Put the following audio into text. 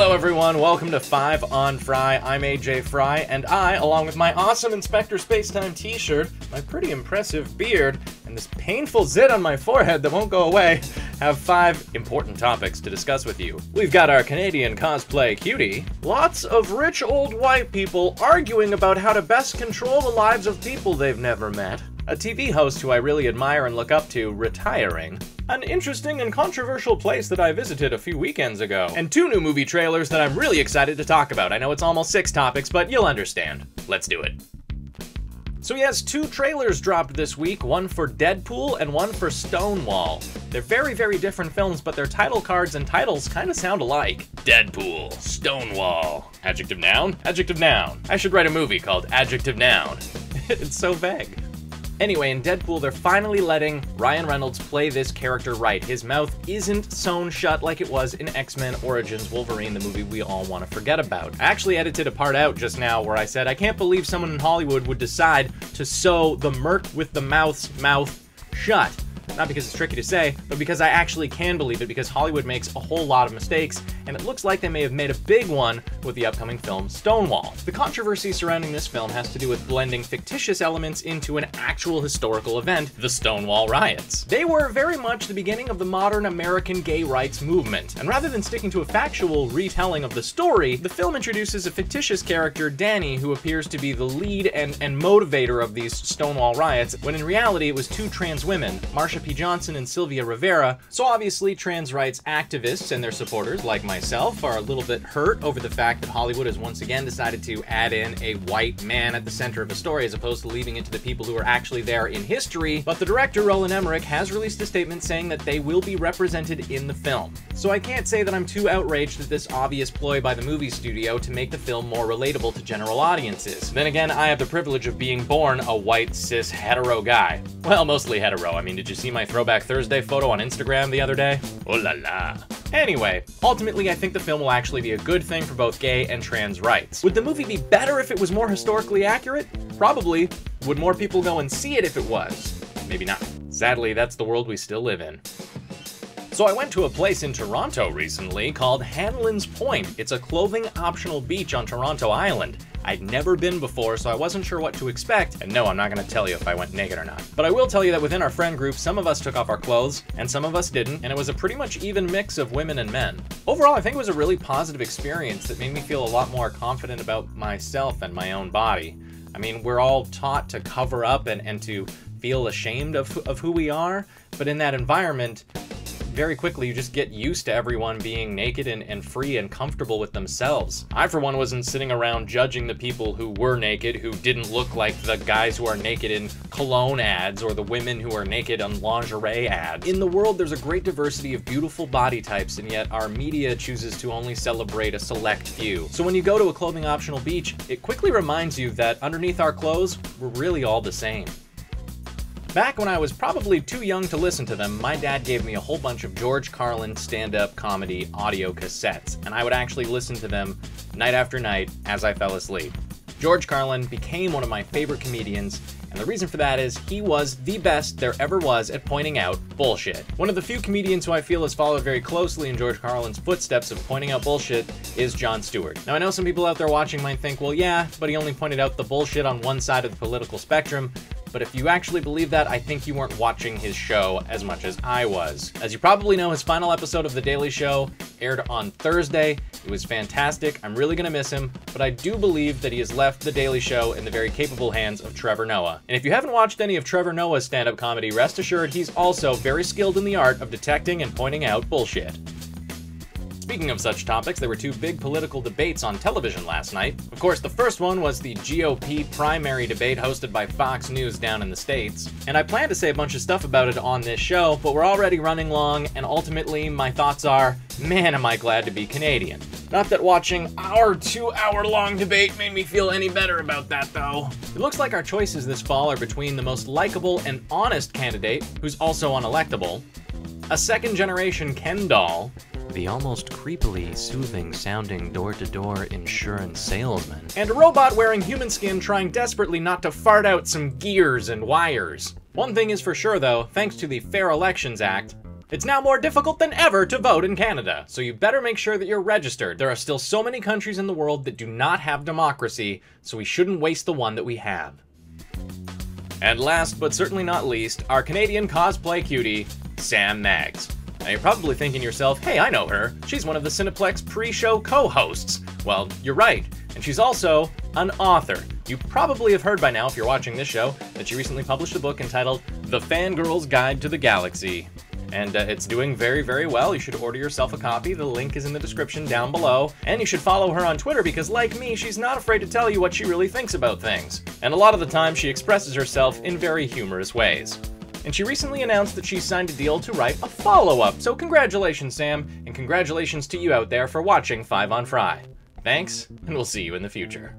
Hello everyone, welcome to 5 on Fry. I'm Ajay Fry, and I, along with my awesome Inspector Spacetime t-shirt, my pretty impressive beard, and this painful zit on my forehead that won't go away, have 5 important topics to discuss with you. We've got our Canadian cosplay Cutie, lots of rich old white people arguing about how to best control the lives of people they've never met, a TV host who I really admire and look up to retiring, an interesting and controversial place that I visited a few weekends ago, and 2 new movie trailers that I'm really excited to talk about. I know it's almost 6 topics, but you'll understand. Let's do it. So yes, 2 trailers dropped this week, one for Deadpool and one for Stonewall. They're very, very different films, but their title cards and titles kind of sound alike. Deadpool, Stonewall. Adjective noun? Adjective noun. I should write a movie called Adjective Noun. It's so vague. Anyway, in Deadpool, they're finally letting Ryan Reynolds play this character right. His mouth isn't sewn shut like it was in X-Men Origins Wolverine, the movie we all want to forget about. I actually edited a part out just now where I said, I can't believe someone in Hollywood would decide to sew the merc with the mouth's mouth shut. Not because it's tricky to say, but because I actually can believe it, because Hollywood makes a whole lot of mistakes, and it looks like they may have made a big one with the upcoming film Stonewall. The controversy surrounding this film has to do with blending fictitious elements into an actual historical event, the Stonewall riots. They were very much the beginning of the modern American gay rights movement, and rather than sticking to a factual retelling of the story, the film introduces a fictitious character, Danny, who appears to be the lead and motivator of these Stonewall riots, when in reality it was 2 trans women, Marsha P. Johnson and Sylvia Rivera. So obviously trans rights activists and their supporters, like myself, are a little bit hurt over the fact that Hollywood has once again decided to add in a white man at the center of a story as opposed to leaving it to the people who are actually there in history. But the director, Roland Emmerich, has released a statement saying that they will be represented in the film. So I can't say that I'm too outraged at this obvious ploy by the movie studio to make the film more relatable to general audiences. Then again, I have the privilege of being born a white, cis, hetero guy. Well, mostly hetero. I mean, did you see my Throwback Thursday photo on Instagram the other day? Oh la la. Anyway, ultimately I think the film will actually be a good thing for both gay and trans rights. Would the movie be better if it was more historically accurate? Probably. Would more people go and see it if it was? Maybe not. Sadly, that's the world we still live in. So I went to a place in Toronto recently called Hanlon's Point. It's a clothing optional beach on Toronto Island. I'd never been before, so I wasn't sure what to expect, and no, I'm not going to tell you if I went naked or not. But I will tell you that within our friend group, some of us took off our clothes, and some of us didn't, and it was a pretty much even mix of women and men. Overall, I think it was a really positive experience that made me feel a lot more confident about myself and my own body. I mean, we're all taught to cover up and to feel ashamed of who we are, but in that environment, very quickly you just get used to everyone being naked and free and comfortable with themselves. I, for one, wasn't sitting around judging the people who were naked, who didn't look like the guys who are naked in cologne ads or the women who are naked on lingerie ads. In the world, there's a great diversity of beautiful body types, and yet our media chooses to only celebrate a select few. So when you go to a clothing optional beach, it quickly reminds you that underneath our clothes, we're really all the same. Back when I was probably too young to listen to them, my dad gave me a whole bunch of George Carlin stand-up comedy audio cassettes, and I would actually listen to them night after night as I fell asleep. George Carlin became one of my favorite comedians, and the reason for that is he was the best there ever was at pointing out bullshit. One of the few comedians who I feel has followed very closely in George Carlin's footsteps of pointing out bullshit is Jon Stewart. Now I know some people out there watching might think, well yeah, but he only pointed out the bullshit on one side of the political spectrum. But if you actually believe that, I think you weren't watching his show as much as I was. As you probably know, his final episode of The Daily Show aired on Thursday. It was fantastic. I'm really gonna miss him, but I do believe that he has left The Daily Show in the very capable hands of Trevor Noah. And if you haven't watched any of Trevor Noah's stand-up comedy, rest assured he's also very skilled in the art of detecting and pointing out bullshit. Speaking of such topics, there were 2 big political debates on television last night. Of course, the first one was the GOP primary debate hosted by Fox News down in the States. And I plan to say a bunch of stuff about it on this show, but we're already running long, and ultimately my thoughts are, man, am I glad to be Canadian. Not that watching our 2-hour-long debate made me feel any better about that, though. It looks like our choices this fall are between the most likable and honest candidate, who's also unelectable, a second-generation Ken doll, the almost creepily soothing sounding door-to-door insurance salesman, and a robot wearing human skin trying desperately not to fart out some gears and wires. One thing is for sure though, thanks to the Fair Elections Act, It's now more difficult than ever to vote in Canada, so you better make sure that you're registered. There are still so many countries in the world that do not have democracy, so we shouldn't waste the one that we have. And last but certainly not least, our Canadian cosplay cutie, Sam Maggs. Now you're probably thinking to yourself, hey, I know her. She's one of the Cineplex pre-show co-hosts. Well, you're right. And she's also an author. You probably have heard by now, if you're watching this show, that she recently published a book entitled The Fangirl's Guide to the Galaxy. And it's doing very, very well. You should order yourself a copy. The link is in the description down below. And you should follow her on Twitter because, like me, she's not afraid to tell you what she really thinks about things. And a lot of the time, she expresses herself in very humorous ways. And she recently announced that she signed a deal to write a follow-up. So congratulations, Sam, and congratulations to you out there for watching 5 on Fry. Thanks, and we'll see you in the future.